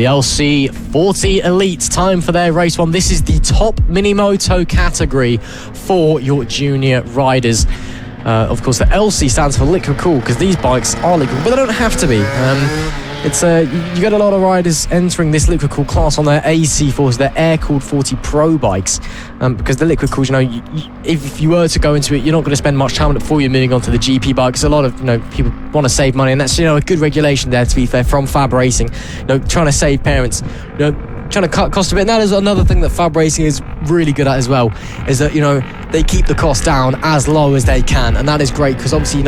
the LC40 Elite. Time for their race one. This is the top Minimoto category for your junior riders. Of course, the LC stands for liquid cool because these bikes are liquid, but they don't have to be. You get a lot of riders entering this liquid cool class on their AC40s, their air-cooled 40 Pro bikes, because the liquid cools, if you were to go into it, you're not going to spend much time on it before you're moving on to the GP bike, because a lot of people want to save money, and that's a good regulation there, to be fair, from FAB-Racing, trying to save parents, trying to cut costs a bit. And that is another thing that FAB-Racing is really good at as well, is that they keep the cost down as low as they can, and that is great, because obviously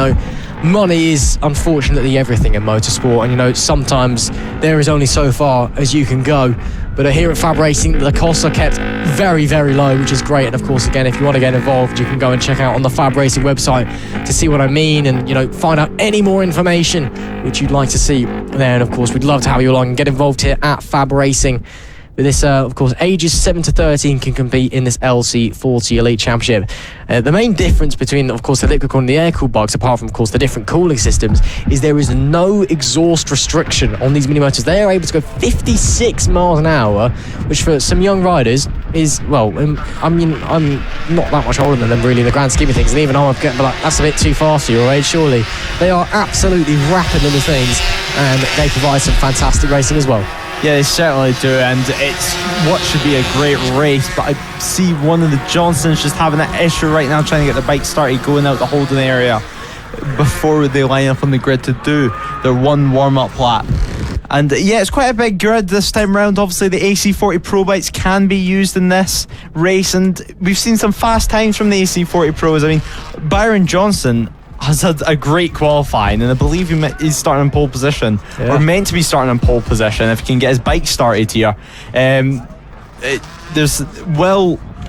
money is unfortunately everything in motorsport, and sometimes there is only so far as you can go. But here at FAB-Racing, the costs are kept very, very low, which is great. And of course, again, if you want to get involved, you can go and check out on the FAB-Racing website to see what I mean, and find out any more information which you'd like to see there. And of course, we'd love to have you along and get involved here at FAB-Racing. But this, of course, ages 7 to 13 can compete in this LC40 Elite Championship. The main difference between, of course, the liquid cooled and the air-cooled bikes, apart from, of course, the different cooling systems, is there is no exhaust restriction on these Minimotos. They are able to go 56 miles an hour, which for some young riders is, I'm not that much older than them, really, in the grand scheme of things. And even I'm getting like, that's a bit too fast for your age, surely. They are absolutely rapid little things, and they provide some fantastic racing as well. Yeah, they certainly do, and it's what should be a great race, but I see one of the Johnsons just having an issue right now, trying to get the bike started going out the holding area before they line up on the grid to do their one warm-up lap. And yeah, it's quite a big grid this time around. Obviously, the AC40 Pro bikes can be used in this race, and we've seen some fast times from the AC40 Pros. I mean, Byron JOHNSON has had a great qualifying, and I believe he's starting in pole position, or meant to be starting in pole position if he can get his bike started here.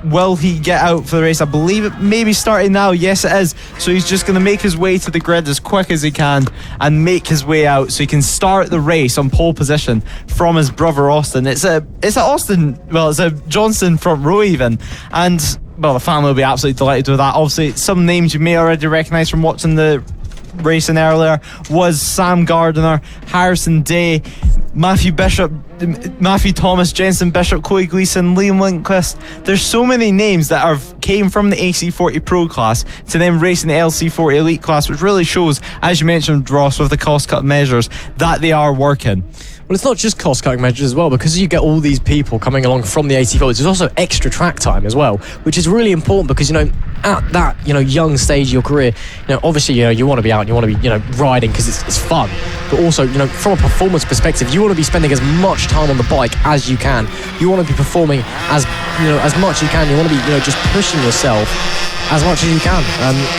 Will he get out for the race? I believe it may be starting now. Yes, it is. So he's just going to make his way to the grid as quick as he can and make his way out so he can start the race on pole position from his brother Austin. It's a Johnson front row even, and the family will be absolutely delighted with that. Obviously, some names you may already recognise from watching the racing earlier was Sam Gardner, Harrison Day, Mathew Thomas, Jensen BISHOP, GLEESON, Liam LINDQUIST. There's so many names that came from the AC40 Pro class to then racing the LC40 Elite class, which really shows, as you mentioned, Ross, with the cost cut measures, that they are working. Well, it's not just cost-cutting measures as well, because you get all these people coming along from the AC40s. There's also extra track time as well, which is really important because, at that, young stage of your career, obviously, you want to be out and you want to be, riding because it's fun. But also, from a performance perspective, you want to be spending as much time on the bike as you can. You want to be performing as much as you can. You want to be, just pushing yourself as much as you can.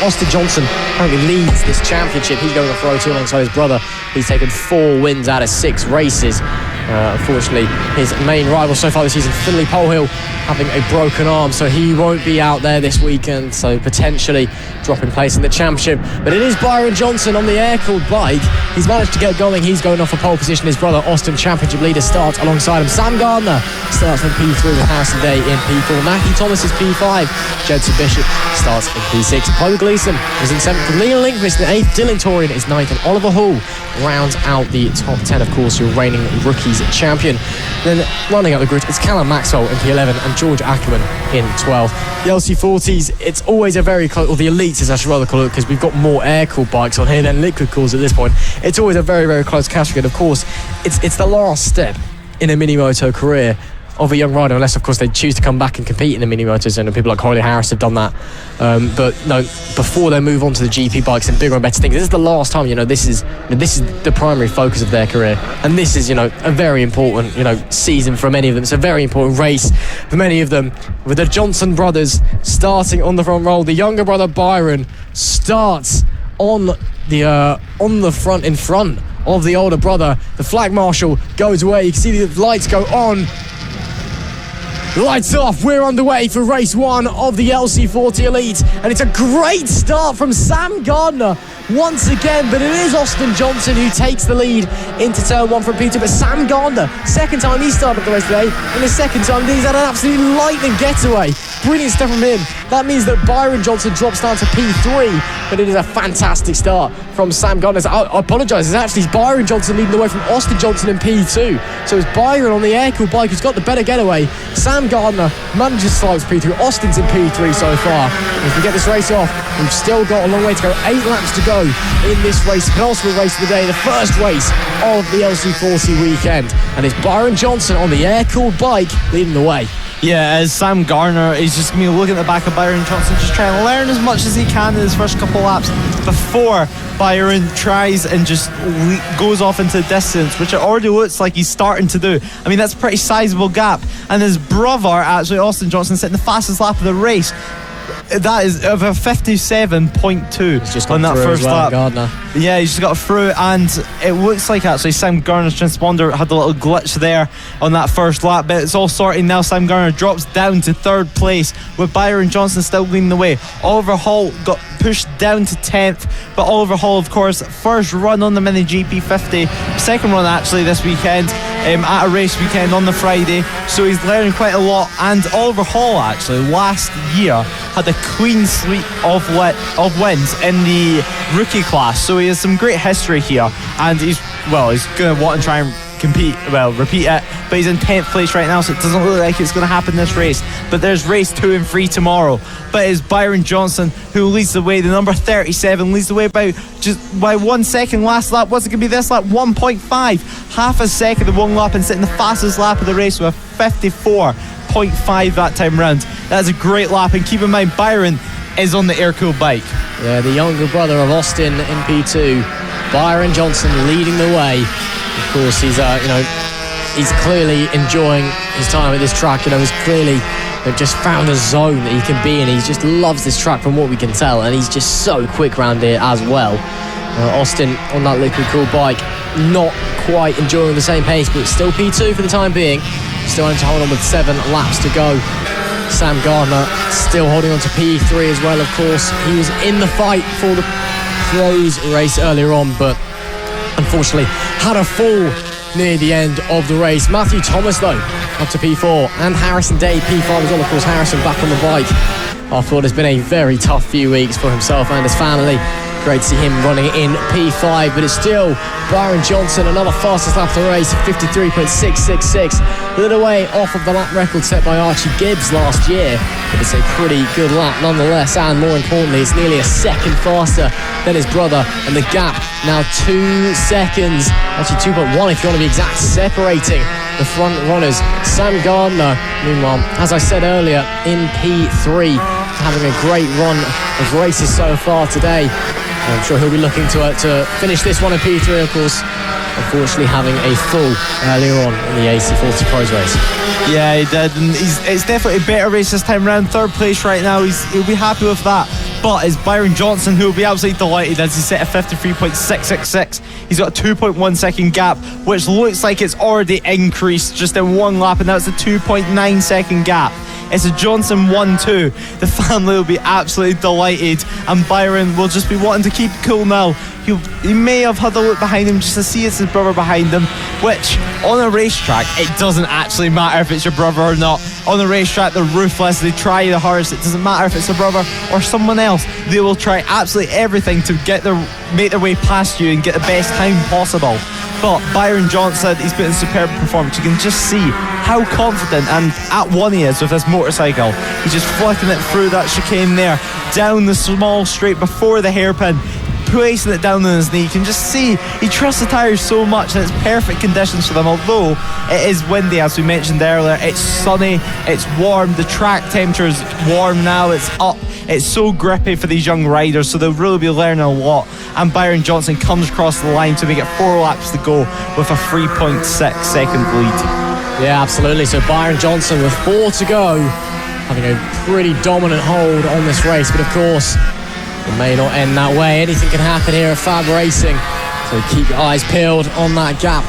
Austin Johnson currently leads this championship. He's going off row 2 alongside his brother. He's taken 4 wins out of 6 races. Unfortunately, his main rival so far this season, Finley Polehill, having a broken arm, so he won't be out there this weekend, so potentially dropping place in the championship. But it is Byron JOHNSON on the air-cooled bike. He's managed to get going. He's going off a pole position. His brother Austin, championship leader, starts alongside him. Sam Gardner starts in P3 with Harrison Day in P4. Mathew THOMAS is P5. Jensen BISHOP starts in P6. Chloe GLEESON is in 7th. LINDQUIST in 8th. Dylan TOERIEN is 9th. And Oliver Hall rounds out the top 10, of course, your reigning rookies champion. Then running up the grid, it's Callum MAXWELL in P11 and George AKERMAN in 12th. The LC40s, it's always a very close, or the Elites as I should rather call it, because we've got more air-cooled bikes on here than liquid cools at this point. It's always a very, very close category. And of course, it's the last step in a Minimoto career of a young rider, unless of course they choose to come back and compete in the Minimotos, and people like Harley Harris have done that. But no, before they move on to the GP bikes and bigger and better things, this is the last time. This is the primary focus of their career, and this is a very important season for many of them. It's a very important race for many of them, with the Johnson brothers starting on the front row. The younger brother Byron starts on the front in front of the older brother. The flag marshal goes away. You can see the lights go on. Lights off, we're underway for race 1 of the LC40 Elite, and it's a great start from Sam Gardner, once again, but it is Austin Johnson who takes the lead into turn 1 from P2. But Sam Gardner, second time he started the race today, and the second time he's had an absolutely lightning getaway. Brilliant stuff from him. That means that Byron Johnson drops down to P3, but it is a fantastic start from Sam Gardner. I apologise, it's actually Byron Johnson leading the way from Austin Johnson in P2. So it's Byron on the air-cooled bike who's got the better getaway. Sam Gardner manages Slides P3. Austin's in P3 so far. If we get this race off, we've still got a long way to go. 8 laps to go in this race, penultimate race of the day, the first race of the LC40 weekend. And it's Byron Johnson on the air-cooled bike leading the way. Yeah, as Sam Gardner is just going to be looking at the back of Byron Johnson, just trying to learn as much as he can in his first couple laps before Byron tries and just goes off into the distance, which it already looks like he's starting to do. I mean, that's a pretty sizable gap. And his brother, actually, Austin Johnson, sitting the fastest lap of the race. That is of a 57.2 on that first lap. Gardner. Yeah, he's just got through, and it looks like actually Sam Gardner's transponder had a little glitch there on that first lap, but it's all sorted now. Sam Gardner drops down to 3rd place with Byron Johnson still leading the way. Oliver Hall got pushed down to 10th, but Oliver Hall, of course, first run on the Mini GP50, second run actually this weekend at a race weekend on the Friday, so he's learning quite a lot. And Oliver Hall actually last year had a clean sweep of wins in the rookie class, so he has some great history here, and he's going to want to try and repeat it, but he's in 10th place right now, so it doesn't look like it's going to happen this race. But there's race 2 and 3 tomorrow, but it's Byron Johnson who leads the way. The number 37 leads the way by 1 second last lap. What's it going to be this lap? 1.5, half a second of one lap, and sitting the fastest lap of the race with a 54.5 that time round. That's a great lap, and keep in mind Byron is on the air-cooled bike. Yeah, the younger brother of Austin in P2, Byron Johnson leading the way. Of course, he's clearly enjoying his time at this track. He's clearly just found a zone that he can be in. He just loves this track from what we can tell, and he's just so quick around here as well. Austin on that liquid cooled bike, not quite enjoying the same pace, but still P2 for the time being. Still having to hold on with 7 laps to go. Sam Gardner still holding on to P3 as well, of course. He was in the fight for the pros race earlier on, but unfortunately had a fall near the end of the race. Mathew THOMAS, though, up to P4, and Harrison Day P5 as well. Of course, Harrison back on the bike after what has been a very tough few weeks for himself and his family. Great to see him running in P5, but it's still Byron Johnson, another fastest lap of the race, 53.666. A little way off of the lap record set by Archie Gibbs last year, but it's a pretty good lap nonetheless, and more importantly, it's nearly a second faster than his brother, and the gap now 2 seconds, actually 2.1 if you want to be exact, separating the front runners. Sam Gardner, meanwhile, as I said earlier, in P3, having a great run of races so far today. I'm sure he'll be looking to finish this one in P3, of course. Unfortunately, having a fall earlier on in the AC40 Pros race. Yeah, he did, and it's definitely a better race this time round. 3rd place right now, he'll be happy with that. But it's Byron Johnson who will be absolutely delighted as he set a 53.666. He's got a 2.1 second gap, which looks like it's already increased just in 1 lap, and that's a 2.9 second gap. It's a Johnson 1-2. The family will be absolutely delighted, and Byron will just be wanting to keep cool now. He may have had a look behind him just to see it's his brother behind him, which on a racetrack it doesn't actually matter if it's your brother or not. On the racetrack they're ruthless, they try the hardest. It doesn't matter if it's a brother or someone else, they will try absolutely everything to make their way past you and get the best time possible. But Byron Johnson, he's put in superb performance. You can just see how confident and at one he is with this motorcycle. He's just flicking it through that chicane there, down the small straight before the hairpin, placing it down on his knee. You can just see he trusts the tyres so much, and it's perfect conditions for them. Although it is windy, as we mentioned earlier, it's sunny, it's warm, the track temperature is warm now, it's up, it's so grippy for these young riders, so they'll really be learning a lot. And Byron Johnson comes across the line to make it 4 laps to go with a 3.6 second lead. Yeah, absolutely. So Byron Johnson with 4 to go, having a pretty dominant hold on this race, but of course it may not end that way. Anything can happen here at FAB-Racing, so keep your eyes peeled on that gap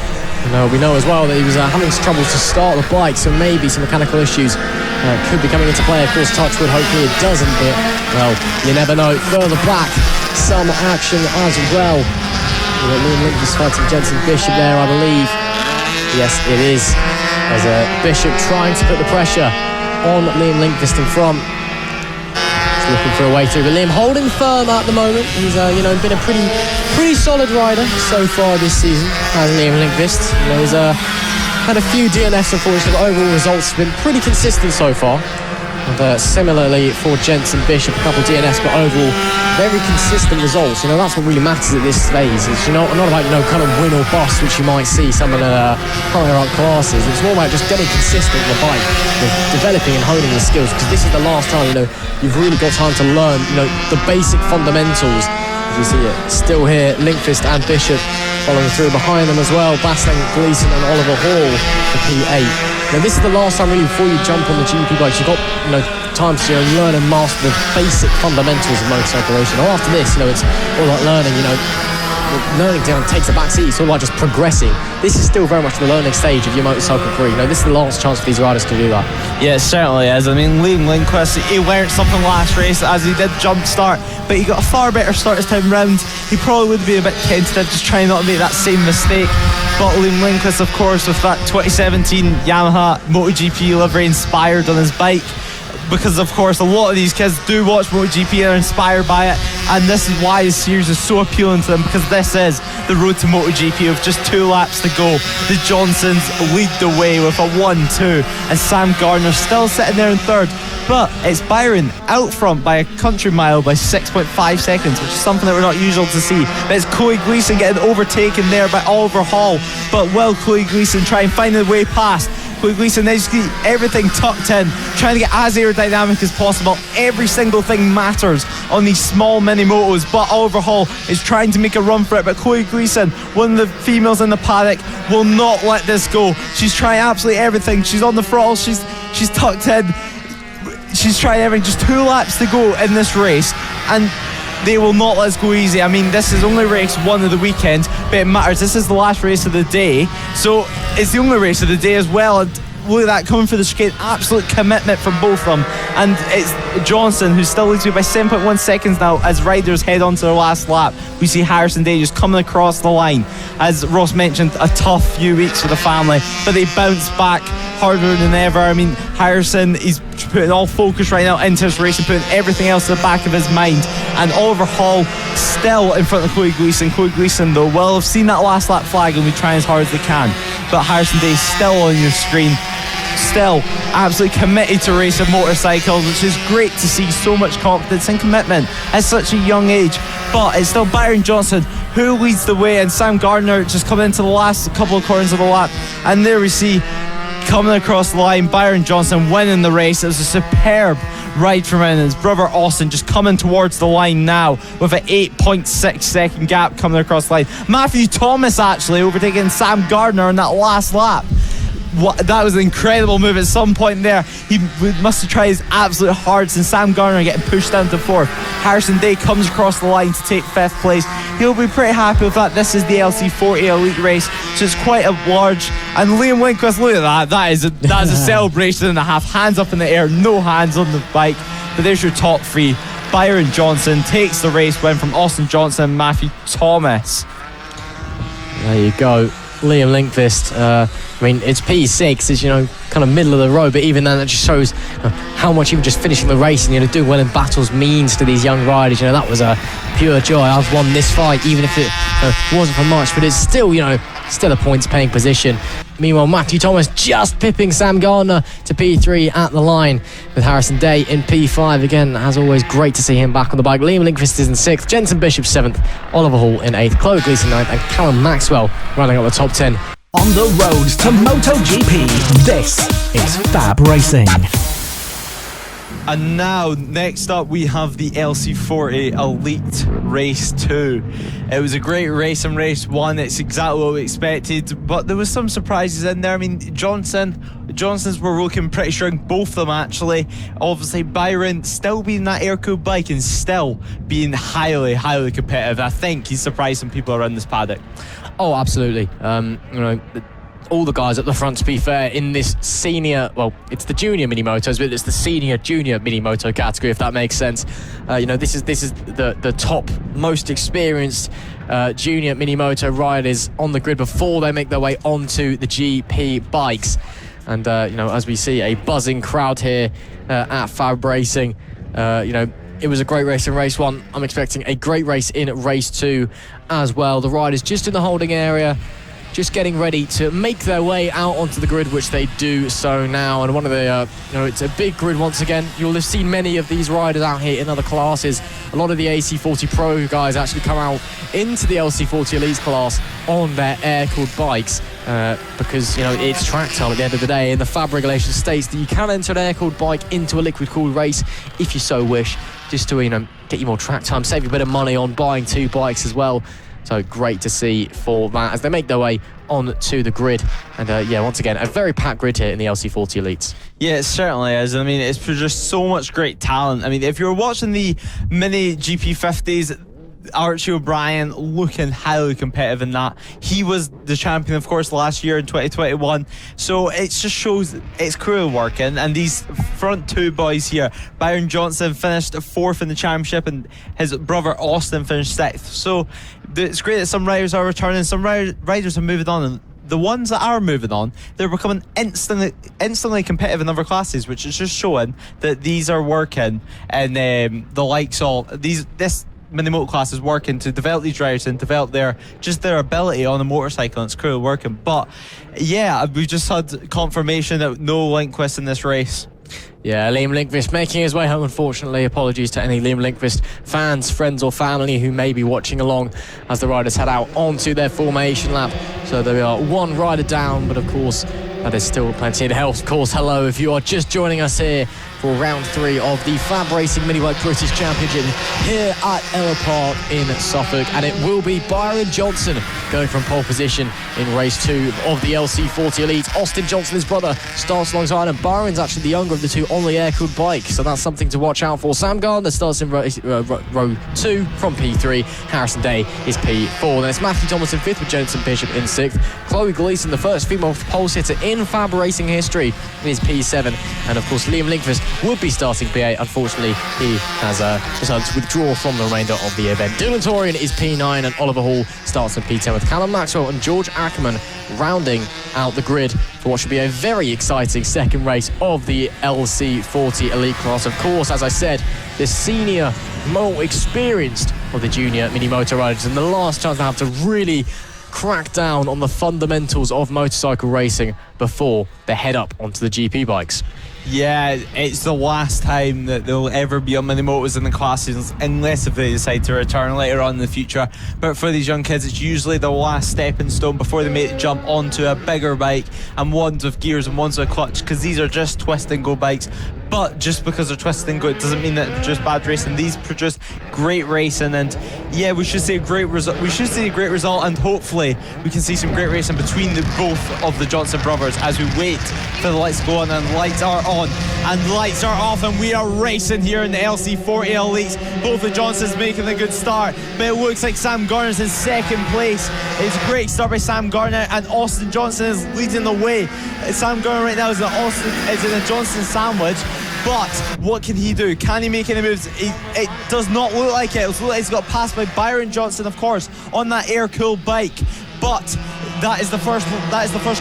We know as well that he was having trouble to start the bike, so maybe some mechanical issues could be coming into play. Of course, touchwood, hopefully it doesn't, but, well, you never know. Further back, some action as well. We've got Liam Lindqvist fighting Jensen BISHOP there, I believe. Yes, it is. As BISHOP trying to put the pressure on Liam Lindqvist in front. He's looking for a way through, but Liam holding firm at the moment. He's been a pretty solid rider so far this season, has Liam Lindqvist. He's had a few DNFs, unfortunately, but overall results have been pretty consistent so far. And similarly for Jensen BISHOP, a couple of DNFs, but overall very consistent results. That's what really matters at this phase. It's not about kind of win or bust, which you might see some of the higher up classes. It's more about just getting consistent on the bike, developing and honing the skills, because this is the last time you've really got time to learn the basic fundamentals. As you see it still here, Lindqvist and BISHOP following through behind them as well, battling GLEESON and Oliver Hall for P8. Now this is the last time really before you jump on the GP bikes. You've got time to learn and master the basic fundamentals of motorcycle racing. Now after this, it's all about learning. Learning takes a back seat. It's all about just progressing. This is still very much the learning stage of your motorcycle career. This is the last chance for these riders to do that. Yeah, it certainly is. Liam Lindqvist, he learned something last race as he did jump start, but he got a far better start this time round. He probably would be a bit tentative, just trying not to make that same mistake. But Liam Lindqvist, of course, with that 2017 Yamaha MotoGP livery inspired on his bike, because of course a lot of these kids do watch MotoGP and are inspired by it, and this is why this series is so appealing to them, because this is the road to MotoGP with just 2 laps to go. The Johnsons lead the way with a 1-2, and Sam Gardner still sitting there in third, but it's Byron out front by a country mile by 6.5 seconds, which is something that we're not usual to see. But it's Chloe GLEESON getting overtaken there by Oliver Hall, but will Chloe GLEESON try and find a way past? Chloe GLEESON, they just keep everything tucked in, trying to get as aerodynamic as possible. Every single thing matters on these small mini motos, but Oliver Hall is trying to make a run for it, but Chloe GLEESON, one of the females in the paddock, will not let this go. She's trying absolutely everything. She's on the throttle, she's tucked in, she's trying everything. Just 2 laps to go in this race, and they will not let us go easy. This is only race 1 of the weekend, but it matters. This is the last race of the day, so it's the only race of the day as well. And look at that, coming for the chicane, absolute commitment from both of them. And it's Johnson who still leads me by 7.1 seconds now as riders head on to their last lap. We see Harrison Day just coming across the line. As Ross mentioned, a tough few weeks for the family, but they bounce back harder than ever. Harrison, he's putting all focus right now into his race and putting everything else in the back of his mind. And Oliver Hall still in front of Chloe GLEESON. Chloe GLEESON, though, will have seen that last lap flag and be trying as hard as they can. But Harrison Day is still on your screen, still absolutely committed to racing motorcycles, which is great to see. So much confidence and commitment at such a young age. But it's still Byron JOHNSON who leads the way, and Sam Gardner just coming into the last couple of corners of the lap. And there we see, coming across the line, Byron JOHNSON winning the race. It was a superb ride from him, and his brother Austin just coming towards the line now with an 8.6 second gap coming across the line. Mathew THOMAS actually overtaking Sam Gardner on that last lap. That was an incredible move at some point there. He must have tried his absolute hardest, and Sam Gardner getting pushed down to 4th. Harrison Day comes across the line to take 5th place. He'll be pretty happy with that. This is the LC40 Elite race, so it's quite a large. And Liam Lindqvist, look at that. That is a celebration and a half. Hands up in the air, no hands on the bike. But there's your top 3. Byron JOHNSON takes the race win from Austin Johnson and Mathew THOMAS. There you go. Liam Lindqvist, it's P6, it's kind of middle of the road, but even then that just shows how much even just finishing the race and doing well in battles means to these young riders. That was a pure joy. I've won this fight, even if it wasn't for much, but it's still still a points paying position. Meanwhile, Mathew THOMAS just pipping Sam Gardner to P3 at the line, with Harrison Day in P5. Again, as always, great to see him back on the bike. Liam Lindqvist is in 6th, Jensen BISHOP 7th, Oliver Hall in 8th, Chloe GLEESON 9th, and Callum MAXWELL running up the top 10. On the road to MotoGP, this is FAB-Racing. And now, next up, we have the LC40 Elite Race 2. It was a great race in Race 1. It's exactly what we expected, but there was some surprises in there. Johnsons were looking pretty strong, both of them actually. Obviously, Byron still being that air-cooled bike and still being highly, highly competitive. I think he's surprised some people around this paddock. Oh, absolutely. all the guys at the front, to be fair, in this senior, well, it's the junior Minimotos, but it's the senior junior Minimoto category, if that makes sense. This is the top, most experienced junior Minimoto riders on the grid before they make their way onto the GP bikes. And as we see a buzzing crowd here at FAB-Racing, it was a great race in race 1. I'm expecting a great race in race 2 as well. The riders just in the holding area, just getting ready to make their way out onto the grid, which they do so now. And one of the, it's a big grid once again. You'll have seen many of these riders out here in other classes. A lot of the AC40 Pro guys actually come out into the LC40 Elite class on their air-cooled bikes because, it's track time at the end of the day. And the FAB regulation states that you can enter an air-cooled bike into a liquid-cooled race if you so wish, just to, get you more track time, save you a bit of money on buying 2 bikes as well. So great to see for that as they make their way on to the grid. And once again, a very packed grid here in the LC40 Elites. Yeah, it certainly is. I mean, it's just so much great talent. I mean, if you're watching the mini GP50s, Archie O'Brien looking highly competitive in that. He was the champion, of course, last year in 2021. So it just shows it's clearly working. And these front 2 boys here, Byron JOHNSON finished 4th in the championship and his brother Austin finished 6th. So it's great that some riders are returning, some riders are moving on. And the ones that are moving on, they're becoming instantly competitive in other classes, which is just showing that these are working. And the likes of this Minimoto class is working to develop these drivers and develop their ability on a motorcycle, and it's clearly working. But yeah, we've just had confirmation that no LINDQUIST in this race. Yeah, Liam Lindqvist making his way home, unfortunately. Apologies to any Liam Lindqvist fans, friends or family who may be watching along as the riders head out onto their formation lap. So there are 1 rider down, but of course there's still plenty to help. Of course, hello if you are just joining us here for round 3 of the FAB-Racing Minibike British Championship here at Ellough Park in Suffolk. And it will be Byron JOHNSON going from pole position in race 2 of the LC40 Elite. Austin Johnson, his brother, starts alongside, and Byron's actually the younger of the 2 on the air-cooled bike, so that's something to watch out for. Sam Gardner starts in row 2 from P3. Harrison Day is P4. Then it's Mathew THOMAS in 5th with Jensen BISHOP in 6th. Chloe Gleeson, the first female pole sitter in FAB-Racing history, is P7. And of course, Liam Lindqvist would be starting P8. Unfortunately, he has decided to withdraw from the remainder of the event. Dylan TOERIEN is P9, and Oliver Hall starts in P10 with Callum MAXWELL and George Ackerman rounding out the grid for what should be a very exciting second race of the LC40 Elite class. Of course, as I said, the senior, more experienced of the junior Minimoto riders, and the last chance to have to really crack down on the fundamentals of motorcycle racing before they head up onto the GP bikes. Yeah, it's the last time that they'll ever be on Minimotos in the classes, unless if they decide to return later on in the future. But for these young kids, it's usually the last stepping stone before they make the jump onto a bigger bike, and ones with gears and ones with a clutch, because these are just twist and go bikes. But just because they're twist and go, it doesn't mean that they produce bad racing. These produce great racing, and yeah, we should see a great result. We should see a great result, and hopefully we can see some great racing between both of the Johnson brothers as we wait for the lights to go on. And lights are on and lights are off, and we are racing here in the LC40 Elite. Both the Johnsons making a good start, but it looks like Sam Gardner's in 2nd place. It's a great start by Sam Gardner, and Austin Johnson is leading the way. Sam Gardner right now is in a Johnson sandwich. But what can he do? Can he make any moves? It does not look like it. It looks like he's got passed by Byron JOHNSON, of course, on that air-cooled bike. But that is the first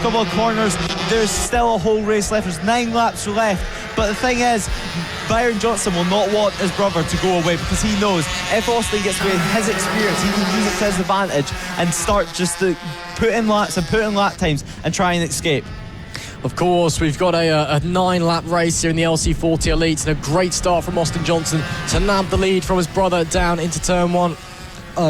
couple of corners. There's still a whole race left. There's 9 laps left. But the thing is, Byron JOHNSON will not want his brother to go away, because he knows if Austin gets away, his experience, he can use it to his advantage and start just to put in laps and put in lap times and try and escape. Of course, we've got a 9-lap race here in the LC40 Elite, and a great start from Austin Johnson to nab the lead from his brother down into turn 1.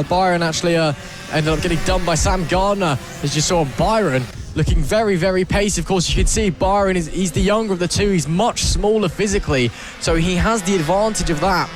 Byron actually ended up getting done by Sam Gardner, as you saw Byron looking very, very pacey. Of course, you can see Byron, he's the younger of the 2. He's much smaller physically, so he has the advantage of that.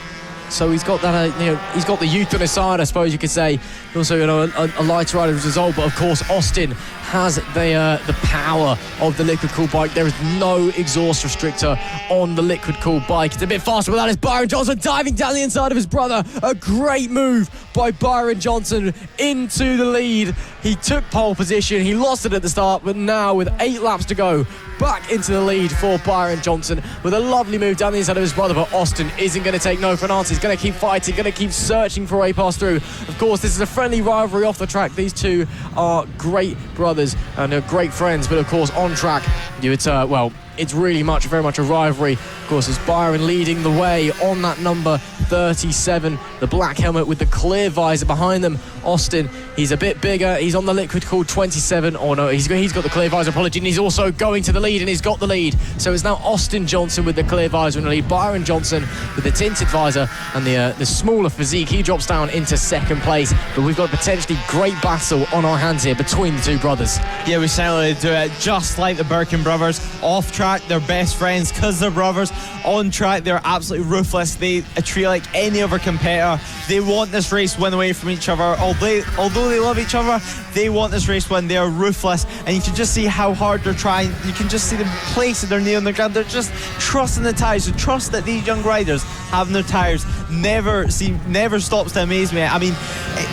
So he's got that, he's got the youth on his side, I suppose you could say. Also, a lighter rider as a result. But of course, Austin has the power of the liquid cooled bike. There is no exhaust restrictor on the liquid cooled bike. It's a bit faster, but that is Byron Johnson diving down the inside of his brother. A great move by Byron Johnson into the lead. He took pole position, he lost it at the start, but now with 8 laps to go, back into the lead for Byron Johnson with a lovely move down the inside of his brother. But Austin isn't going to take no for an answer. He's going to keep fighting, going to keep searching for a pass through. Of course, this is a friendly rivalry off the track. These two are great brothers and are great friends, but of course on track, it's really very much a rivalry. Of course, it's Byron leading the way on that number 37, the black helmet with the clear visor behind them. Austin, he's a bit bigger. He's on the liquid cooled 27. Oh no, he's got the clear visor, apology, and he's also going to the lead, and he's got the lead. So it's now Austin Johnson with the clear visor in the lead. Byron Johnson with the tinted visor and the smaller physique. He drops down into second place, but we've got a potentially great battle on our hands here between the two brothers. Yeah, we certainly do it, just like the Birkin brothers. Off track, they're best friends because they're brothers. On track, they're absolutely ruthless. They treat like any other competitor. They want this race win away from each other. Although they love each other, they want this race win. They are ruthless, and you can just see how hard they're trying. You can just see them placing their knee on the ground. They're just trusting the tyres. So trust that these young riders having their tyres never stops to amaze me. I mean,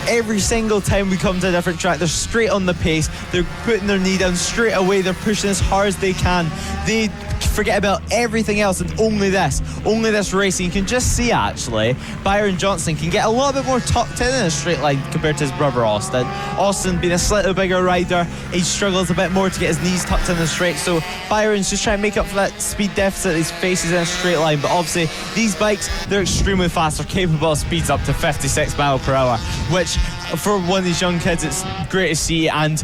every single time we come to a different track, they're straight on the pace. They're putting their knee down straight away. They're pushing as hard as they can. They forget about everything else and only this racing. You can just see actually Byron Johnson can get a little bit more tucked in a straight line compared to his brother Austin being a slightly bigger rider, he struggles a bit more to get his knees tucked in the straight. So Byron's just trying to make up for that speed deficit he faces in a straight line. But obviously these bikes, they're extremely fast. They're capable of speeds up to 56 miles per hour, which for one of these young kids, it's great to see, and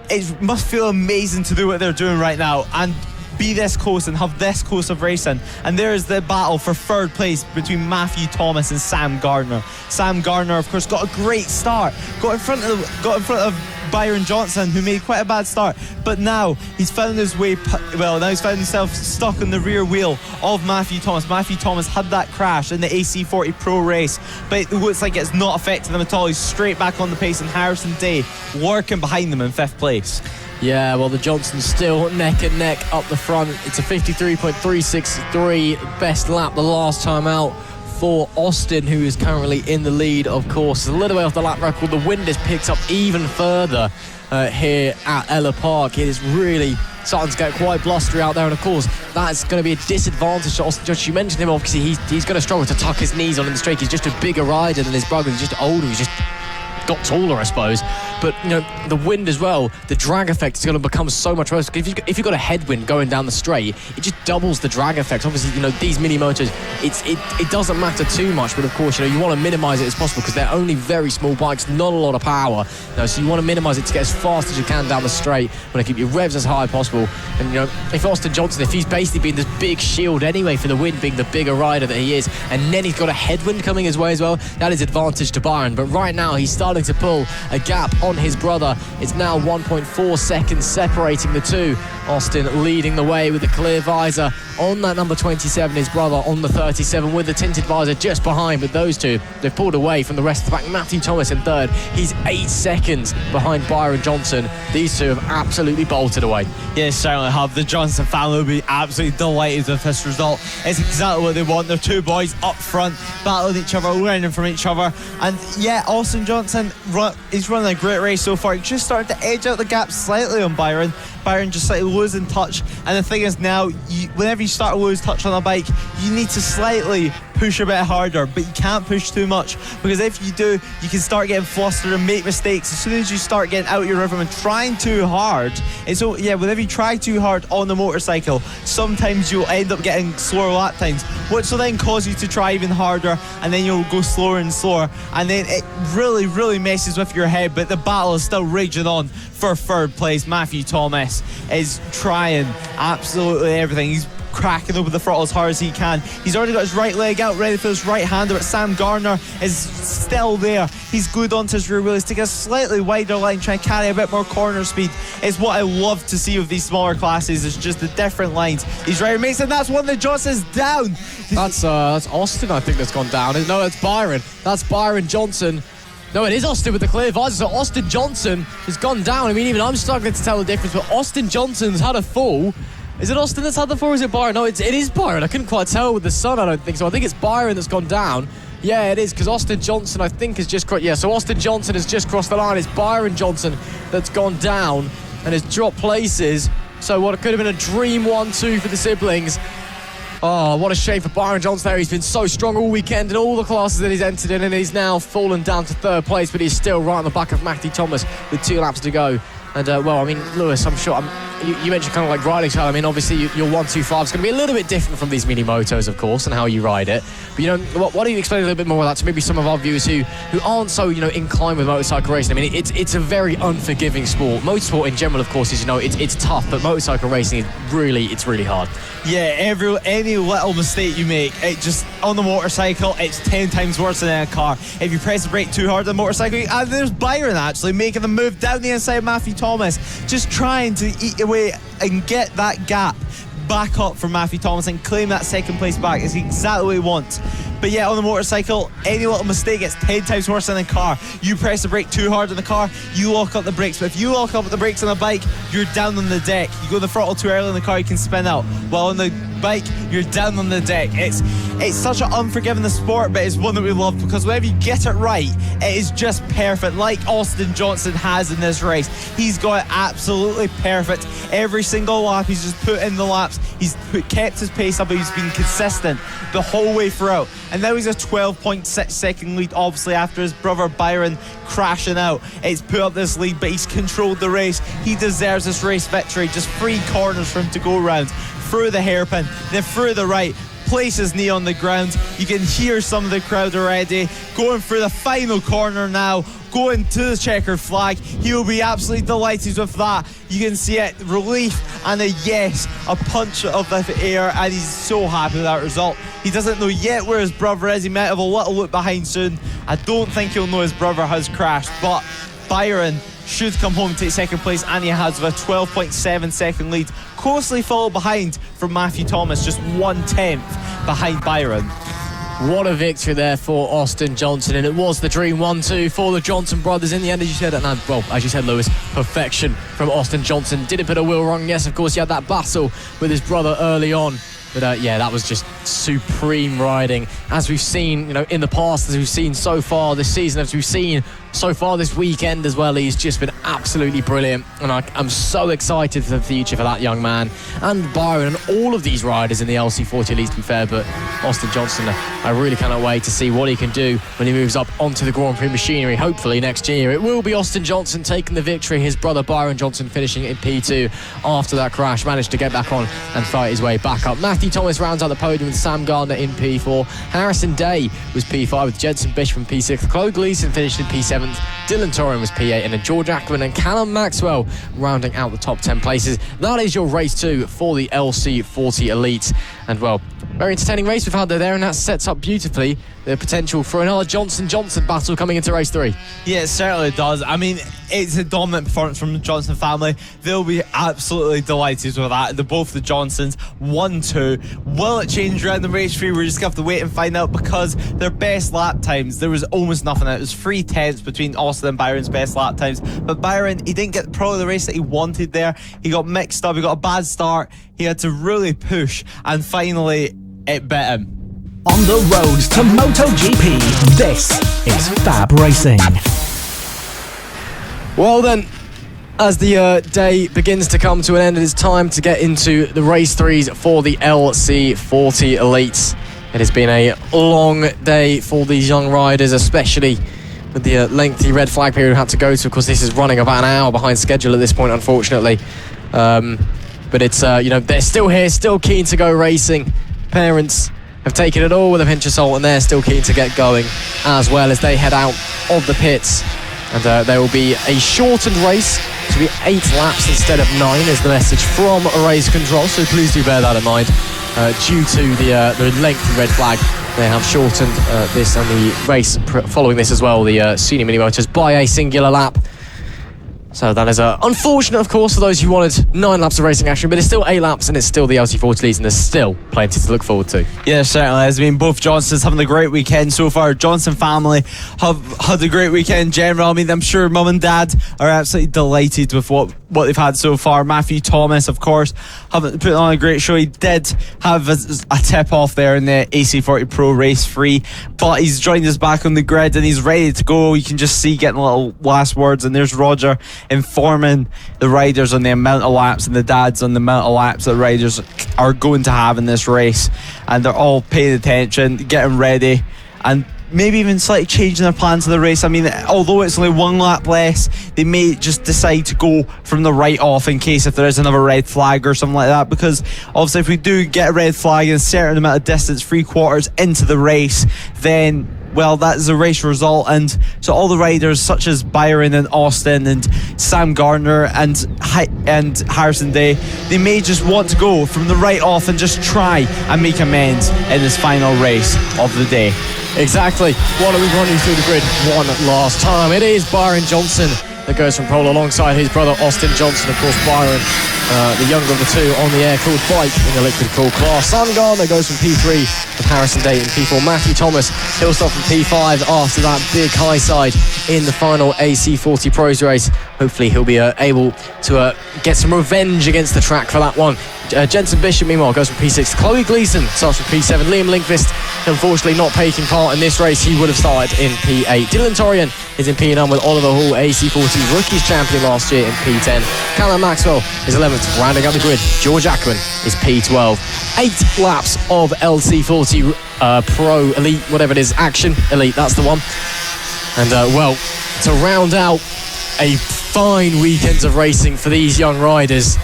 it must feel amazing to do what they're doing right now and be this close and have this close of racing. And there is the battle for third place between Mathew Thomas and Sam Gardner. Sam Gardner, of course, got a great start, got in front of Byron Johnson, who made quite a bad start, but now he's found his way, now he's found himself stuck in the rear wheel of Mathew Thomas. Mathew Thomas had that crash in the AC40 Pro race, but it looks like it's not affecting him at all. He's straight back on the pace, and Harrison Day lurking behind them in 5th place. Yeah, well, the Johnsons still neck and neck up the front. It's a 53.363 best lap the last time out for Austin, who is currently in the lead, of course. A little way off the lap record. The wind has picked up even further here at Ellough Park. It is really starting to get quite blustery out there, and of course that's going to be a disadvantage to Austin. Just you mentioned him, obviously he's going to struggle to tuck his knees on in the straight. He's just a bigger rider than his brother. He's just older. He's just got taller, I suppose. But the wind as well, the drag effect is going to become so much worse. If you've got a headwind going down the straight, it just doubles the drag effect. Obviously, these mini motors, it doesn't matter too much, but of course, you want to minimize it as possible because they're only very small bikes, not a lot of power. So you want to minimize it to get as fast as you can down the straight. Want to keep your revs as high as possible. And if Austin Johnson, if he's basically been this big shield anyway for the wind, being the bigger rider that he is, and then he's got a headwind coming his way as well, that is advantage to Byron. But right now he's starting to pull a gap on his brother. It's now 1.4 seconds separating the two. Austin leading the way with the clear visor on that number 27, his brother on the 37 with the tinted visor just behind. But those two, they've pulled away from the rest of the pack. Mathew Thomas in third. He's 8 seconds behind Byron Johnson. These two have absolutely bolted away. Yes, certainly have. The Johnson family will be absolutely delighted with this result. It's exactly what they want. They're two boys up front, battling each other, learning from each other. And yeah, Austin Johnson, he's running a great race so far. He's just starting to edge out the gap slightly on Byron. Byron just slightly losing touch. And the thing is now, whenever you start to lose touch on a bike, you need to slightly push a bit harder, but you can't push too much, because if you do, you can start getting flustered and make mistakes. As soon as you start getting out of your rhythm and trying too hard, and so yeah, whenever you try too hard on the motorcycle, sometimes you'll end up getting slower lap times, which will then cause you to try even harder, and then you'll go slower and slower, and then it really messes with your head. But the battle is still raging on for third place. Mathew Thomas is trying absolutely everything. He's cracking open the throttle as hard as he can. He's already got his right leg out, ready for his right hander, but Sam Gardner is still there. He's glued onto his rear wheel. He's taking a slightly wider line, trying to carry a bit more corner speed. It's what I love to see with these smaller classes, is just the different lines. He's right, Mason, that's one that Johnson's down. That's Austin, I think, that's gone down. No, it's Byron. That's Byron Johnson. No, it is Austin with the clear visor. So Austin Johnson has gone down. I mean, even I'm struggling to tell the difference, but Austin Johnson's had a fall. Is it Austin that's had the fall, or is it Byron? No, it is Byron. I couldn't quite tell with the sun, I don't think so. I think it's Byron that's gone down. Yeah, it is, because Austin Johnson, I think, has just crossed. Yeah, so Austin Johnson has just crossed the line. It's Byron Johnson that's gone down and has dropped places. So what could have been a dream 1-2 for the siblings. Oh, what a shame for Byron Johnson there. He's been so strong all weekend in all the classes that he's entered in, and he's now fallen down to third place, but he's still right on the back of Mathew THOMAS with 2 laps to go. And, well, I mean, Lewis, I'm sure... You mentioned kind of like riding style. I mean, obviously, your 125 is going to be a little bit different from these Minimotos, of course, and how you ride it. But, you know, why don't you explain a little bit more of that to maybe some of our viewers who aren't so, you know, inclined with motorcycle racing? I mean, it's a very unforgiving sport. Motorsport in general, of course, is, you know, it's tough, but motorcycle racing is really hard. Yeah, any little mistake you make, it just, on the motorcycle, it's 10 times worse than in a car. If you press the brake too hard on the motorcycle, and there's Byron actually making the move down the inside of Mathew THOMAS, just trying to eat away and get that gap back up for Mathew THOMAS and claim that second place back is exactly what he wants. But yeah, on the motorcycle, any little mistake gets 10 times worse than a car. You press the brake too hard on the car, you lock up the brakes. But if you lock up the brakes on a bike, you're down on the deck. You go the throttle too early in the car, you can spin out. While on the bike, you're down on the deck. It's such an unforgiving sport, but it's one that we love, because whenever you get it right, it is just perfect, like Austin Johnson has in this race. He's got it absolutely perfect. Every single lap, he's just put in the laps. He's kept his pace up, but he's been consistent the whole way throughout. And now he's a 12.6 second lead, obviously, after his brother Byron crashing out. It's put up this lead, but he's controlled the race. He deserves this race victory. Just 3 corners for him to go around. Through the hairpin, then through the right, place his knee on the ground. You can hear some of the crowd already. Going through the final corner now, going to the checkered flag. He'll be absolutely delighted with that. You can see it, relief and a yes, a punch of the air, and he's so happy with that result. He doesn't know yet where his brother is. He might have a little look behind soon. I don't think he'll know his brother has crashed, but Byron should come home and take second place, and he has with a 12.7 second lead, closely followed behind from Mathew THOMAS, just 1/10 behind Byron. What a victory there for Austin Johnson, and it was the dream 1-2 for the Johnson brothers in the end, as you said. And well, as you said, Lewis, perfection from Austin Johnson. Didn't put a wheel wrong. Yes, of course, he had that battle with his brother early on. But yeah, that was just supreme riding, as we've seen, you know, in the past, as we've seen so far this season, as we've seen so far this weekend as well. He's just been absolutely brilliant, and I'm so excited for the future for that young man and Byron and all of these riders in the LC40 Elite, to be fair. But Austin Johnson, I really cannot wait to see what he can do when he moves up onto the Grand Prix machinery, hopefully next year. It will be Austin Johnson taking the victory, his brother Byron Johnson finishing in P2 after that crash, managed to get back on and fight his way back up. Mathew THOMAS rounds out the podium with Sam Gardner in P4. Harrison Day was P5 with Jensen BISHOP in P6. Chloe GLEESON finished in P7. Dylan TOERIEN was P8, and then George Ackerman and Callum MAXWELL rounding out the top 10 places. That is your race 2 for the LC40 Elite. And well, very entertaining race we've had there, and that sets up beautifully the potential for another Johnson-Johnson battle coming into race 3. Yeah, it certainly does. I mean, it's a dominant performance from the Johnson family. They'll be absolutely delighted with that. They're both the Johnsons, 1-2. Will it change around the race 3? We're just going to have to wait and find out, because their best lap times, there was almost nothing. It was 3/10 between Austin and Byron's best lap times. But Byron, he didn't get probably the race that he wanted there. He got mixed up, he got a bad start. He had to really push, and finally it bit him. On the road to MotoGP, this is FAB-Racing. Well then, as the day begins to come to an end, it is time to get into the race 3s for the LC40 Elite. It has been a long day for these young riders, especially with the lengthy red flag period we had to go to. Of course, this is running about an hour behind schedule at this point, unfortunately. But it's, you know, they're still here, still keen to go racing. Parents have taken it all with a pinch of salt, and they're still keen to get going as well as they head out of the pits. And there will be a shortened race. It will be 8 laps instead of 9 is the message from race control, so please do bear that in mind. due to the lengthy red flag. They have shortened this and the race following this as well, the senior Minimotos, by a singular lap. So that is unfortunate, of course, for those who wanted 9 laps of racing action, but it's still 8 laps and it's still the LC40 Elite, and there's still plenty to look forward to. Yeah, certainly. I mean, both Johnsons having a great weekend so far. Johnson family have had a great weekend in general. I mean, I'm sure mum and dad are absolutely delighted with what they've had so far. Mathew Thomas, of course, having put on a great show. He did have a tip off there in the AC40 Pro Race 3, but he's joined us back on the grid and he's ready to go. You can just see getting little last words, and there's Roger informing the riders on the amount of laps and the dads on the amount of laps that riders are going to have in this race, and they're all paying attention, getting ready, and maybe even slightly changing their plans of the race. I mean, although it's only 1 lap less, they may just decide to go from the right off in case if there is another red flag or something like that, because obviously if we do get a red flag in a certain amount of distance, 3/4 into the race, then well, that is a race result. And so all the riders such as Byron and Austin and Sam Gardner and Harrison Day, they may just want to go from the right off and just try and make amends in this final race of the day. Exactly. Why don't we run you through the grid one last time? It is Byron Johnson that goes from pole alongside his brother Austin Johnson. Of course, Byron, the younger of the two, on the air-cooled bike in the liquid-cooled class. Sam Gardner goes from P3 with Harrison Day in P4. Mathew Thomas, he'll start from P5 after that big high side in the final AC40 Pros race. Hopefully he'll be able to get some revenge against the track for that one. Jensen Bishop, meanwhile, goes from P6. Chloe GLEESON starts from P7. Liam LINDQUIST, unfortunately not taking part in this race. He would have started in P8. Dylan TOERIEN is in P9 with Oliver Hall, AC40 Rookies Champion last year, in P10. Callum MAXWELL is 11th, rounding out the grid. George AKERMAN is P12. 8 laps of LC40 Pro Elite, whatever it is, Action Elite, that's the one. And, well, to round out a fine weekend of racing for these young riders,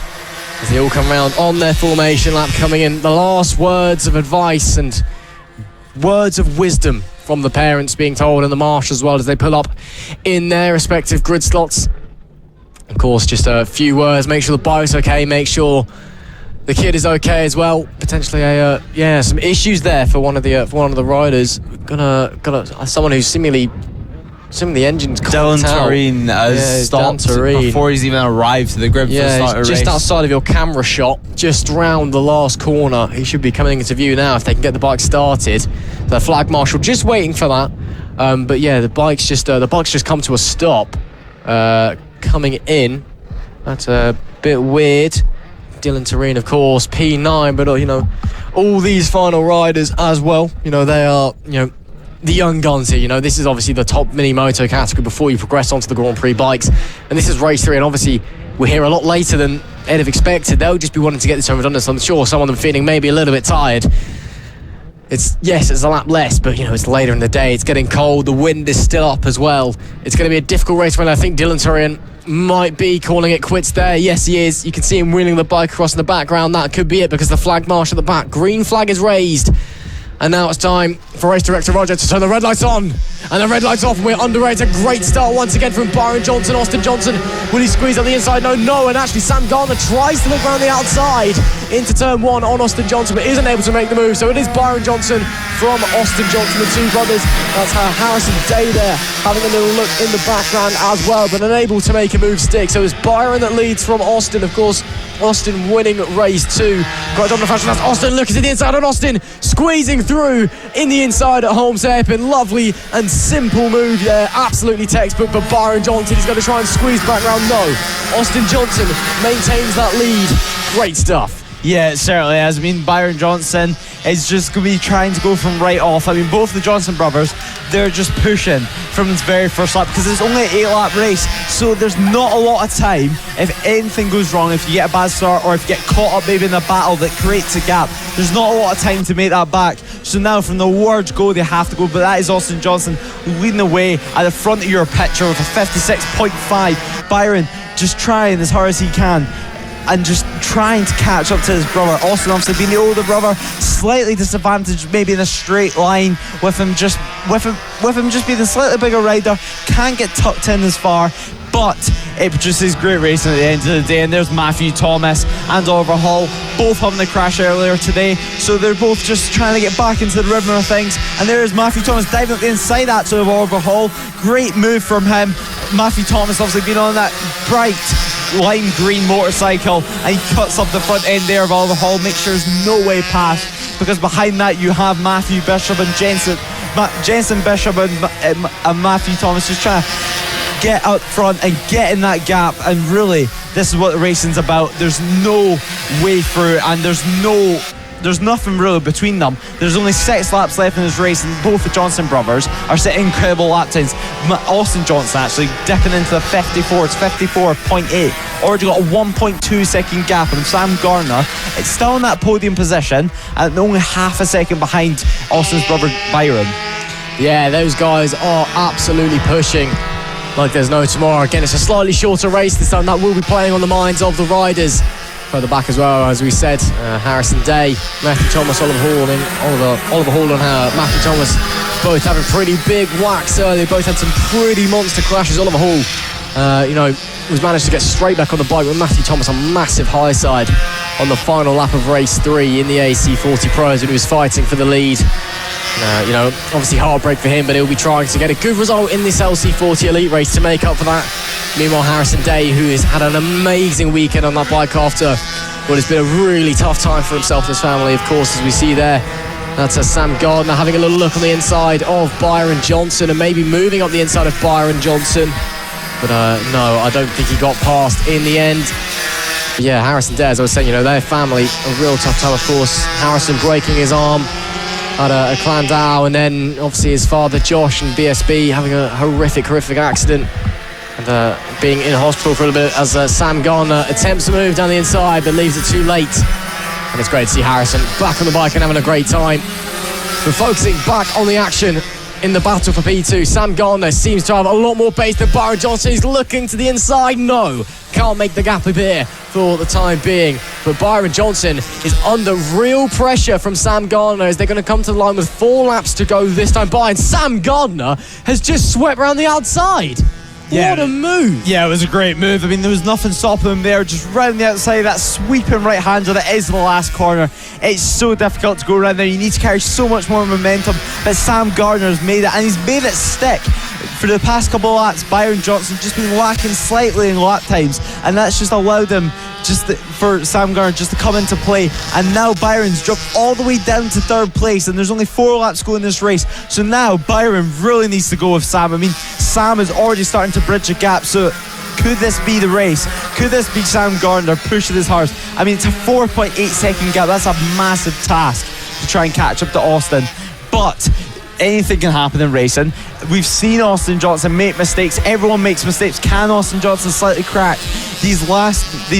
as they all come round on their formation lap, coming in, the last words of advice and words of wisdom from the parents being told, and the marshals as well, as they pull up in their respective grid slots. Of course, just a few words: make sure the bike's okay, make sure the kid is okay as well. Potentially some issues there for one of the riders. Gonna someone who's seemingly the engine's Dylan TOERIEN has stopped before he's even arrived to the grid for the start of the race. Just outside of your camera shot, just round the last corner. He should be coming into view now if they can get the bike started. The flag marshal just waiting for that. But yeah, the bike's just come to a stop. Coming in, that's a bit weird. Dylan TOERIEN, of course, P9, but all these final riders as well. They are the young guns here. This is obviously the top Minimoto category before you progress onto the Grand Prix bikes, and this is race 3, and obviously we're here a lot later than they'd have expected. They'll just be wanting to get this over and done. So I'm sure some of them feeling maybe a little bit tired. It's a lap less, but it's later in the day. It's getting cold. The wind is still up as well. It's going to be a difficult race for him. I think Dylan TOERIEN might be calling it quits there. Yes, he is. You can see him wheeling the bike across in the background. That could be it, because the flag marshal at the back, green flag is raised. And now it's time for race director Roger to turn the red lights on and the red lights off, and we're underway. It's a great start once again from Byron Johnson. Austin Johnson, will he squeeze on the inside? No, and actually Sam Gardner tries to look around the outside into turn 1 on Austin Johnson, but isn't able to make the move. So it is Byron Johnson from Austin Johnson, the two brothers. That's how Harrison Day there having a little look in the background as well, but unable to make a move stick. So it's Byron that leads from Austin. Of course, Austin winning race 2. Quite dominant fashion. That's Austin looking to the inside, and Austin squeezing through in the inside at Holmes Hairpin. Lovely and simple move there. Absolutely textbook, but Byron Johnson is going to try and squeeze back round. No. Austin Johnson maintains that lead. Great stuff. Yeah, it certainly has. I mean, Byron Johnson is just going to be trying to go from right off. I mean, both the Johnson brothers, they're just pushing from this very first lap, because it's only an 8-lap race, so there's not a lot of time. If anything goes wrong, if you get a bad start, or if you get caught up maybe in a battle that creates a gap, there's not a lot of time to make that back. So now from the word go, they have to go, but that is Austin Johnson leading the way at the front of your picture with a 56.5. Byron just trying as hard as he can and just trying to catch up to his brother. Austin obviously being the older brother, slightly disadvantaged maybe in a straight line with him just being a slightly bigger rider, can't get tucked in as far, but but it produces great racing at the end of the day. And there's Mathew Thomas and Oliver Hall, both having a crash earlier today, so they're both just trying to get back into the rhythm of things. And there's Mathew Thomas diving up the inside actually of Oliver Hall. Great move from him. Mathew Thomas obviously been on that bright lime green motorcycle, and he cuts up the front end there of Oliver Hall, makes sure there's no way past, because behind that you have Mathew Bishop and Jensen Bishop and Mathew Thomas just trying to get out front and get in that gap. And really, this is what the racing's about. There's no way through, and there's nothing really between them. There's only 6 laps left in this race, and both the Johnson brothers are setting incredible lap times. Austin Johnson actually dipping into the 54. It's 54.8. Already got a 1.2 second gap, and Sam Gardner, it's still in that podium position and only half a second behind Austin's brother Byron. Yeah, those guys are absolutely pushing like there's no tomorrow. Again, it's a slightly shorter race this time. That will be playing on the minds of the riders. Further back as well, as we said, Harrison Day, Mathew Thomas, Oliver Hall and Mathew Thomas both having pretty big whacks earlier. Both had some pretty monster crashes. Oliver Hall, was managed to get straight back on the bike, with Mathew Thomas on massive high side on the final lap of race 3 in the AC40 Pros when he was fighting for the lead. Obviously heartbreak for him, but he'll be trying to get a good result in this LC40 Elite race to make up for that. Meanwhile, Harrison Day, who has had an amazing weekend on that bike after what has been a really tough time for himself and his family, of course, as we see there. That's Sam Gardner having a little look on the inside of Byron JOHNSON and maybe moving up the inside of Byron JOHNSON. But no, I don't think he got past in the end. But yeah, Harrison Day, as I was saying, their family, a real tough time, of course. Harrison breaking his arm at a Clandau, and then obviously his father Josh and BSB having a horrific accident and being in hospital for a little bit as Sam Gardner attempts to move down the inside but leaves it too late. And it's great to see Harrison back on the bike and having a great time. But focusing back on the action in the battle for P2, Sam Gardner seems to have a lot more pace than Byron JOHNSON. He's looking to the inside. No, can't make the gap appear for the time being. But Byron JOHNSON is under real pressure from Sam Gardner as they're going to come to the line with 4 laps to go this time by. And Sam Gardner has just swept around the outside. Yeah, what a move. Yeah, it was a great move. I mean, there was nothing stopping him there, just round the outside, that sweeping right-hander that is in the last corner. It's so difficult to go around there. You need to carry so much more momentum, but Sam Gardner has made it, and he's made it stick. For the past couple of laps, Byron JOHNSON just been lacking slightly in lap times, and that's just allowed him for Sam Gardner just to come into play. And now Byron's dropped all the way down to 3rd place, and there's only 4 laps to go in this race. So now Byron really needs to go with Sam. I mean, Sam is already starting to bridge a gap, so could this be the race? Could this be Sam Gardner pushing his horse? I mean, it's a 4.8 second gap. That's a massive task to try and catch up to Austin, but anything can happen in racing. We've seen Austin Johnson make mistakes. Everyone makes mistakes. Can Austin Johnson slightly crack? These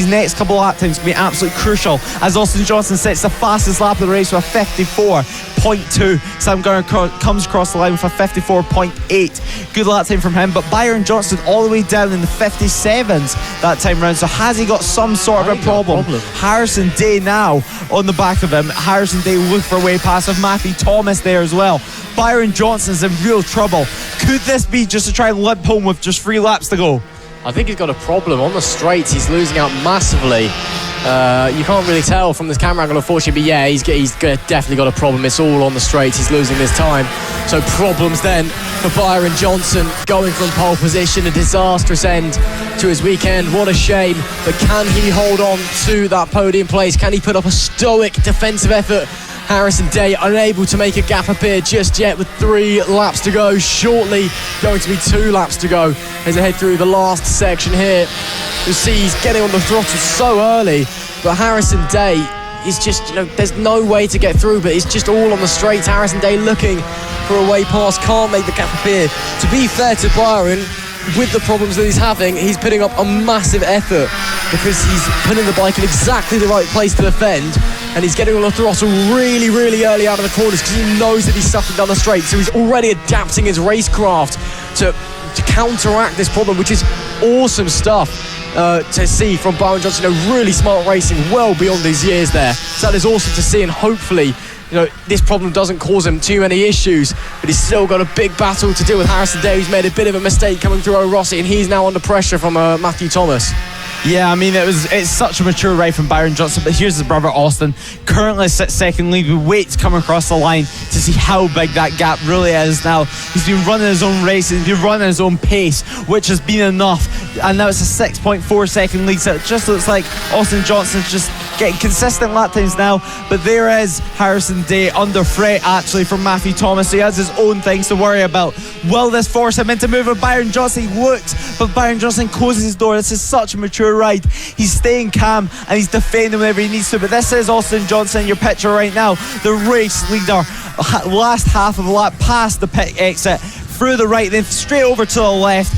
next couple of lap times can be absolutely crucial as Austin Johnson sets the fastest lap of the race with a 54.2. Sam Gardner comes across the line with a 54.8. Good lap time from him, but Byron JOHNSON all the way down in the 57s that time round. So has he got some sort of a problem? Harrison Day now on the back of him. Harrison Day looking for a way past with Mathew Thomas there as well. Byron JOHNSON's in real trouble. Could this be just to try and limp home with just 3 laps to go? I think he's got a problem on the straights. He's losing out massively. You can't really tell from this camera angle, unfortunately, but yeah, he's definitely got a problem. It's all on the straights. He's losing this time. So problems then for Byron JOHNSON, going from pole position, a disastrous end to his weekend. What a shame. But can he hold on to that podium place? Can he put up a stoic defensive effort? Harrison Day unable to make a gap appear just yet with 3 laps to go. Shortly going to be 2 laps to go as they head through the last section here. You see he's getting on the throttle so early, but Harrison Day is just, there's no way to get through, but it's just all on the straights. Harrison Day looking for a way past, can't make the gap appear. To be fair to Byron, with the problems that he's having, he's putting up a massive effort because he's putting the bike in exactly the right place to defend, and he's getting on the throttle really, really early out of the corners because he knows that he's suffering down the straight. So he's already adapting his racecraft to to counteract this problem, which is awesome stuff to see from Byron Johnson. Really smart racing, well beyond his years there. So that is awesome to see, and hopefully this problem doesn't cause him too many issues, but he's still got a big battle to deal with. Harrison Day, who's made a bit of a mistake coming through O'Rossi, and he's now under pressure from Mathew Thomas. Yeah, I mean, it's such a mature ride from Byron Johnson, but here's his brother Austin, currently sits second lead. We wait to come across the line to see how big that gap really is now. He's been running his own race, he's been running his own pace, which has been enough, and now it's a 6.4 second lead, so it just looks like Austin Johnson's just getting consistent lap times now. But there is Harrison Day under threat actually from Mathew Thomas, so he has his own things to worry about. Will this force him into move with Byron Johnson? He looks, but Byron Johnson closes his door. This is such a mature ride. He's staying calm and he's defending whenever he needs to, but this is Austin Johnson in your picture right now, the race leader. Last half of the lap, past the pit exit, through the right, then straight over to the left,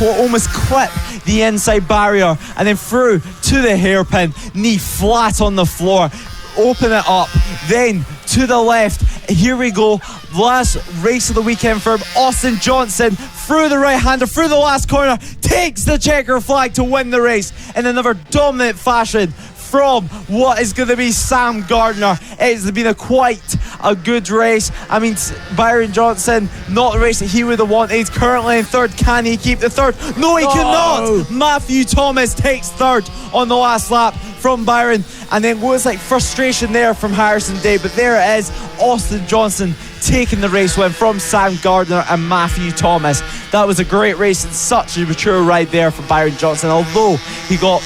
almost clip the inside barrier, and then through to the hairpin, knee flat on the floor, open it up, then to the left. Here we go, last race of the weekend for Austin Johnson, through the right-hander, through the last corner, takes the checker flag to win the race in another dominant fashion from what is going to be Sam Gardner. It's been quite a good race. I mean, Byron Johnson, not the race that he would have wanted. He's currently in third. Can he keep the third? No, he cannot. Mathew Thomas takes third on the last lap from Byron, and then was like frustration there from Harrison Day, but there it is, Austin Johnson taking the race win from Sam Gardner and Mathew Thomas. That was a great race and such a mature ride there for Byron Johnson. Although he got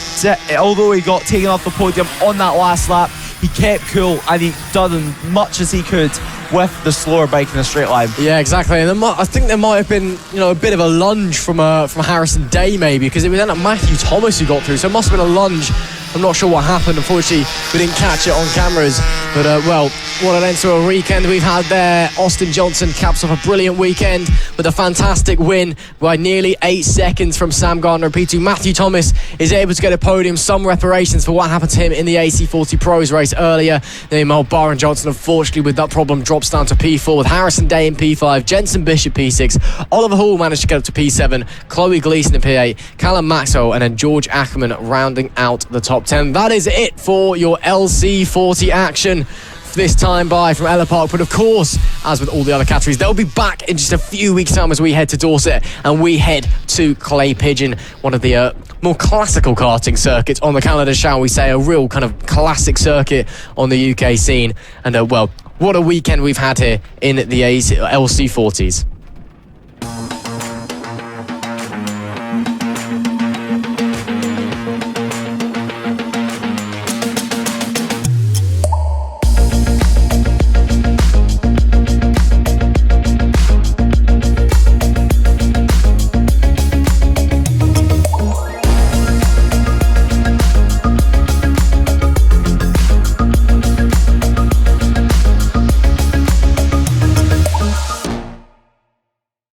taken off the podium on that last lap, he kept cool and he done as much as he could with the slower bike in a straight line. Yeah, exactly. And I think there might have been, a bit of a lunge from Harrison Day maybe, because it was then Mathew Thomas who got through. So it must have been a lunge. I'm not sure what happened. Unfortunately, we didn't catch it on cameras. But, what an end to a weekend we've had there. Austin Johnson caps off a brilliant weekend with a fantastic win by nearly 8 seconds from Sam Gardner and P2. Mathew Thomas is able to get a podium, some reparations for what happened to him in the AC40 Pros race earlier. Then Byron Johnson, unfortunately, with that problem, drops down to P4 with Harrison Day in P5, Jensen Bishop P6, Oliver Hall managed to get up to P7, Chloe Gleeson in P8, Callum MAXWELL, and then George AKERMAN rounding out the top 10. That is it for your LC40 action this time by from Ellough Park. But of course, as with all the other categories, they'll be back in just a few weeks' time as we head to Dorset and we head to Clay Pigeon, one of the more classical karting circuits on the calendar, shall we say, a real kind of classic circuit on the UK scene. And what a weekend we've had here in the LC40s.